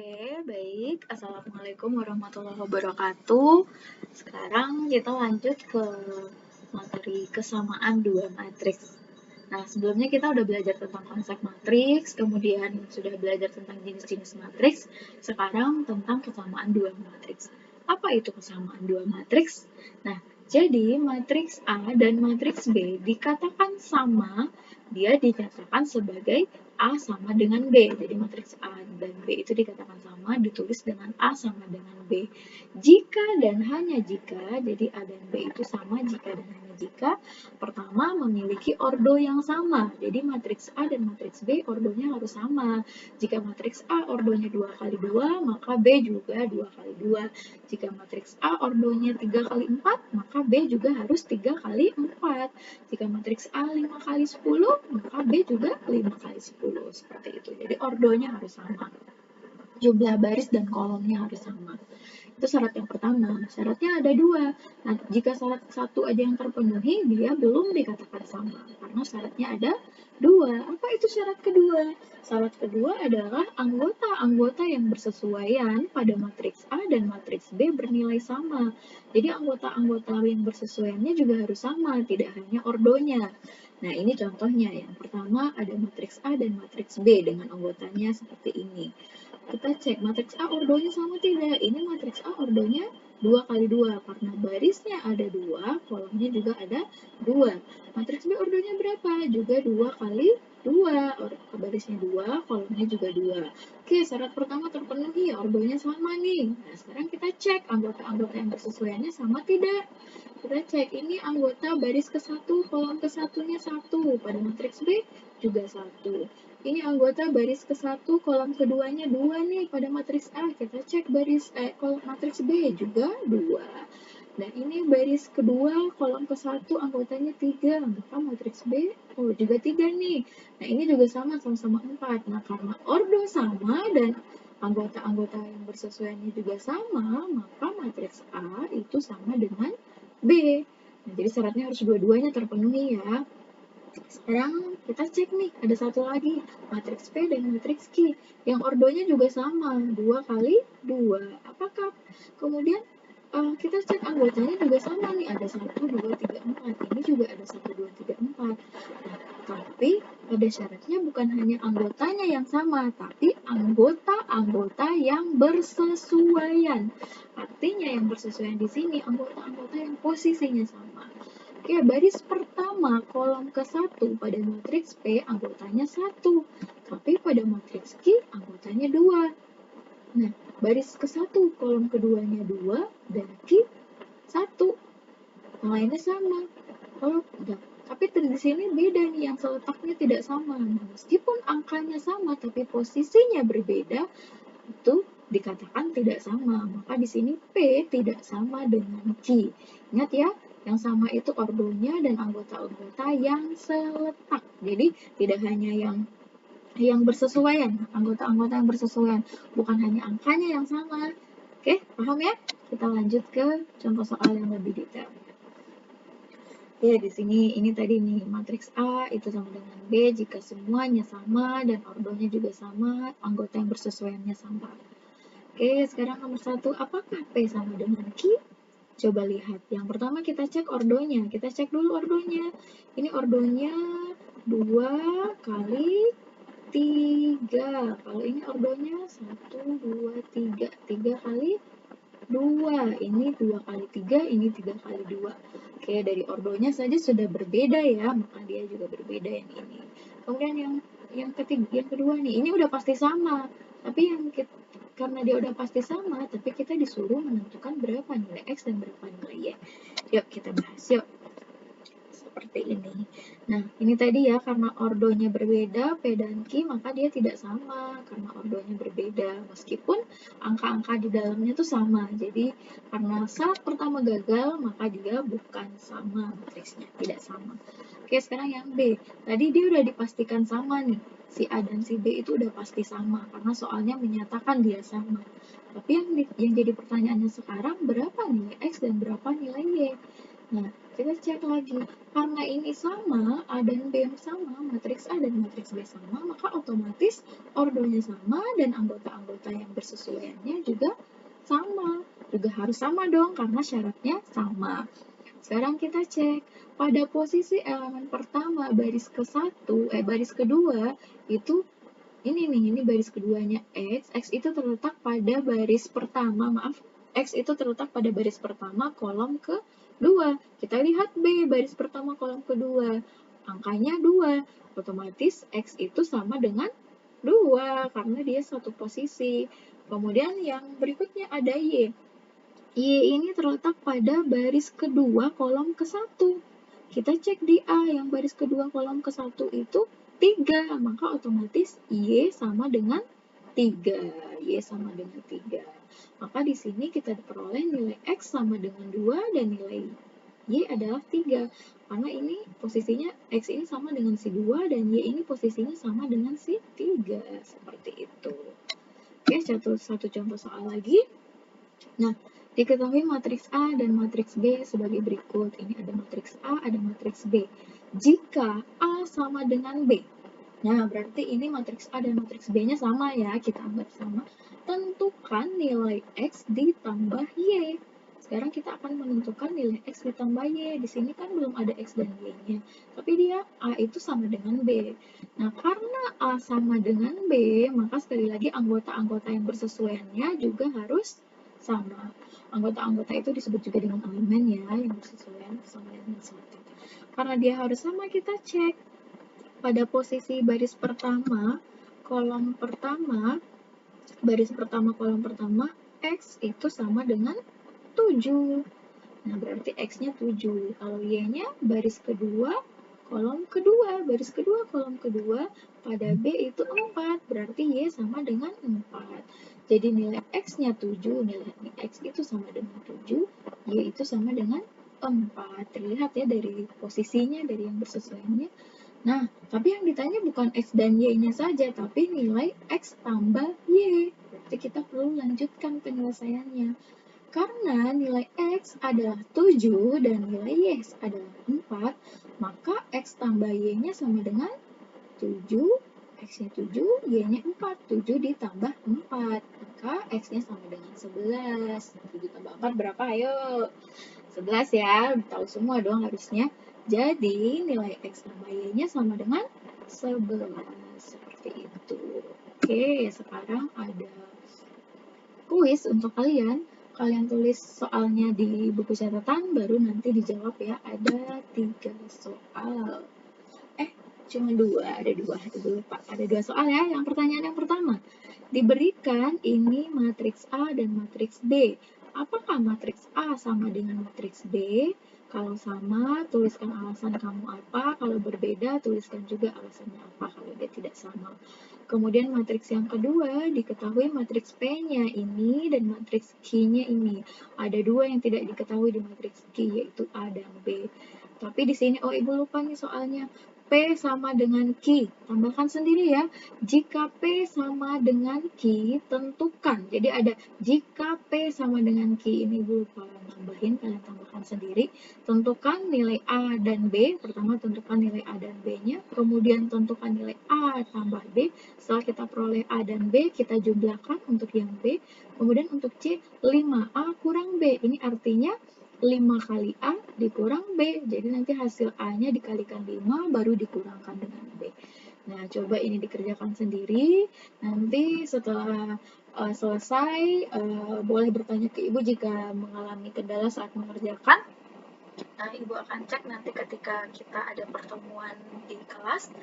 Oke, baik. Assalamualaikum warahmatullahi wabarakatuh. Sekarang kita lanjut ke materi kesamaan dua matriks. Nah, sebelumnya kita udah belajar tentang konsep matriks, kemudian sudah belajar tentang jenis-jenis matriks, sekarang tentang kesamaan dua matriks. Apa itu kesamaan dua matriks? Nah, jadi matriks A dan matriks B dikatakan sama, dia dinyatakan sebagai A sama dengan B. Jadi matriks A dan B itu dikatakan sama, ditulis dengan A sama dengan B. Jika dan hanya jika, jadi A dan B itu sama jika dan hanya jika, pertama memiliki ordo yang sama. Jadi matriks A dan matriks B ordonya harus sama. Jika matriks A ordonya 2 kali 2, maka B juga 2 kali 2. Jika matriks A ordonya 3 kali 4, maka B juga harus 3 kali 4. Jika matriks A 5 kali 10, maka B juga 5 kali 10. Seperti itu. Jadi ordonya harus sama. Jumlah baris dan kolomnya harus sama. Itu syarat yang pertama. Syaratnya ada dua. Nah, jika syarat satu aja yang terpenuhi, dia belum dikatakan sama. Karena syaratnya ada dua. Apa itu syarat kedua? Syarat kedua adalah anggota-anggota yang bersesuaian pada matriks A dan matriks B bernilai sama. Jadi anggota-anggota yang bersesuaiannya juga harus sama, tidak hanya ordonya. Nah, ini contohnya. Yang pertama ada matriks A dan matriks B dengan anggotanya seperti ini. Kita cek matriks A ordonya sama tidak? Ini matriks A ordonya 2 kali 2 karena barisnya ada 2, kolomnya juga ada 2. Matriks B ordonya berapa? Juga 2 kali 2. Barisnya 2, kolomnya juga 2. Oke, syarat pertama terpenuhi, ordonya sama nih. Nah, sekarang kita cek anggota-anggota yang bersesuaiannya sama tidak? Kita cek ini anggota baris ke-1, kolom ke-1-nya 1. Pada matriks B juga 1. Ini anggota baris ke-1, kolom keduanya 2 nih pada matriks A. Kita cek kolom matriks B juga 2. Dan ini baris kedua, kolom ke-1, anggotanya 3. Maka matriks B juga 3 nih. Nah, ini juga sama-sama 4. Nah, karena ordo sama dan anggota-anggota yang bersesuaiannya juga sama, maka matriks A itu sama dengan B. Nah, jadi syaratnya harus dua-duanya terpenuhi ya. Sekarang kita cek nih, ada satu lagi, matriks P dan matriks Q, yang ordonya juga sama, 2 kali 2. Apakah kemudian kita cek anggotanya juga sama nih, ada 1, 2, 3, 4. Ini juga ada 1, 2, 3, 4. Nah, tapi ada syaratnya bukan hanya anggotanya yang sama, tapi anggota-anggota yang bersesuaian. Artinya yang bersesuaian di sini anggota-anggota yang posisinya sama. Oke, baris pertama kolom ke-1 pada matriks P anggotanya 1, tapi pada matriks Q anggotanya 2. Nah, baris ke-1 kolom keduanya 2 dan Q 1. Yang lainnya sama. Tapi di sini beda nih, yang seletaknya tidak sama. Nah, meskipun angkanya sama tapi posisinya berbeda, itu dikatakan tidak sama. Maka di sini P tidak sama dengan Q. Ingat ya, yang sama itu ordonya dan anggota-anggota yang seletak. Jadi tidak hanya yang bersesuaian, anggota-anggota yang bersesuaian, bukan hanya angkanya yang sama. Oke, paham ya? Kita lanjut ke contoh soal yang lebih detail. Ya, di sini ini tadi nih, matriks A itu sama dengan B jika semuanya sama dan ordonya juga sama, anggota yang bersesuaiannya sama. Oke, sekarang nomor 1, apakah P sama dengan Q? Coba lihat. Yang pertama kita cek ordonya. Kita cek dulu ordonya. Ini ordonya 2 kali 3. Kalau ini ordonya 1, 2, 3. 3 kali 2. Ini 2 kali 3, ini 3 kali 2. Oke, dari ordonya saja sudah berbeda ya, maka dia juga berbeda yang ini. Kemudian yang kedua nih, ini udah pasti sama. Tapi karena dia udah pasti sama, tapi kita disuruh menentukan berapa nilai X dan berapa nilai Y. Yuk kita bahas yuk. Seperti ini. Nah, ini tadi ya, karena ordonya berbeda, P dan Q, maka dia tidak sama karena ordonya berbeda. Meskipun angka-angka di dalamnya tuh sama. Jadi, karena syarat pertama gagal, maka dia bukan sama matriksnya, tidak sama. Oke, sekarang yang B. Tadi dia udah dipastikan sama nih. Si A dan si B itu udah pasti sama, karena soalnya menyatakan dia sama. Tapi yang jadi pertanyaannya sekarang, berapa nilai X dan berapa nilai Y? Nah, kita cek lagi. Karena ini sama, A dan B sama, matriks A dan matriks B sama, maka otomatis ordonya sama dan anggota-anggota yang bersesuaiannya juga sama. Juga harus sama dong, karena syaratnya sama. Sekarang kita cek. Pada posisi elemen pertama, baris kedua, itu ini baris keduanya X itu terletak pada baris pertama, X itu terletak pada baris pertama kolom kedua. Kita lihat B, baris pertama kolom kedua, angkanya 2, otomatis X itu sama dengan 2, karena dia satu posisi. Kemudian yang berikutnya ada Y. Y ini terletak pada baris kedua kolom ke-1. Kita cek di A, yang baris kedua kolom ke-1 itu 3, maka otomatis Y sama dengan 3. Y sama dengan 3. Maka di sini kita peroleh nilai X sama dengan 2 dan nilai Y adalah 3. Karena ini posisinya X ini sama dengan si 2 dan Y ini posisinya sama dengan si 3. Seperti itu. Oke, satu contoh soal lagi. Nah, diketahui matriks A dan matriks B sebagai berikut. Ini ada matriks A, ada matriks B. Jika A sama dengan B, nah berarti ini matriks A dan matriks B-nya sama ya, kita anggap sama. Tentukan nilai X ditambah Y. Sekarang kita akan menentukan nilai X ditambah Y. Di sini kan belum ada X dan Y-nya, tapi dia A itu sama dengan B. Nah, karena A sama dengan B, maka sekali lagi anggota-anggota yang bersesuaiannya juga harus sama. Anggota-anggota itu disebut juga dengan elemen ya, yang bersesuaian sama dengan satu. Karena dia harus sama, kita cek pada posisi baris pertama, kolom pertama, kolom pertama, X itu sama dengan 7. Nah, berarti X-nya 7. Kalau Y-nya baris kedua, kolom kedua. Baris kedua, kolom kedua, pada B itu 4. Berarti Y sama dengan 4. Jadi nilai X-nya 7, nilai X itu sama dengan 7, Y itu sama dengan 4. Terlihat ya dari posisinya, dari yang bersesuaiannya. Nah, tapi yang ditanya bukan X dan Y-nya saja, tapi nilai X tambah Y. Berarti kita perlu lanjutkan penyelesaiannya. Karena nilai X adalah 7 dan nilai Y adalah 4, maka X tambah Y-nya sama dengan 7, X-nya 7, Y-nya 4. 7 ditambah 4, maka X-nya sama dengan 11. 7 tambah 4 berapa? Ayo. 11 ya, tahu semua dong harusnya. Jadi nilai X tambah Y-nya sama dengan 11. Seperti itu. Oke, sekarang ada kuis untuk kalian. Kalian tulis soalnya di buku catatan, baru nanti dijawab ya. Ada 3 soal. Cuma 2, ada 2, lupa. Ada 2 soal ya. Yang pertanyaan yang pertama, diberikan ini matriks A dan matriks B. Apakah matriks A sama dengan matriks B? Kalau sama, tuliskan alasan kamu apa. Kalau berbeda, tuliskan juga alasannya apa kalau dia tidak sama. Kemudian matriks yang kedua, diketahui matriks P-nya ini dan matriks Q-nya ini. Ada 2 yang tidak diketahui di matriks Q, yaitu A dan B. Tapi di sini, Ibu lupa nih soalnya. P sama dengan Q. Tambahkan sendiri ya. Jika P sama dengan Q, tentukan. Jadi ada jika P sama dengan Q, ini Ibu lupa nambahin, kalian tambahkan sendiri. Tentukan nilai A dan B. Pertama tentukan nilai A dan B-nya. Kemudian tentukan nilai A tambah B. Setelah kita peroleh A dan B, kita jumlahkan untuk yang B. Kemudian untuk C, 5A kurang B. Ini artinya 5 kali A dikurang B. Jadi nanti hasil A-nya dikalikan 5 baru dikurangkan dengan B. Nah, coba ini dikerjakan sendiri. Nanti setelah selesai, boleh bertanya ke Ibu jika mengalami kendala saat mengerjakan. Nah, Ibu akan cek nanti ketika kita ada pertemuan di kelas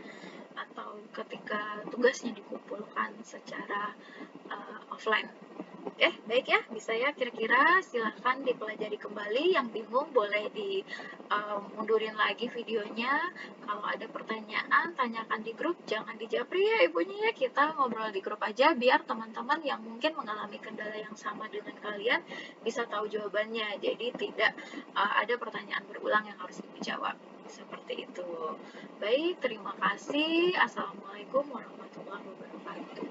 atau ketika tugasnya dikumpulkan secara offline. Oke, baik ya, bisa ya kira-kira silahkan dipelajari kembali. Yang bingung boleh mundurin lagi videonya. Kalau ada pertanyaan, tanyakan di grup, jangan di japri ya ibunya ya. Kita ngobrol di grup aja biar teman-teman yang mungkin mengalami kendala yang sama dengan kalian bisa tahu jawabannya. Jadi tidak ada pertanyaan berulang yang harus dijawab. Seperti itu. Baik, terima kasih. Assalamualaikum warahmatullahi wabarakatuh.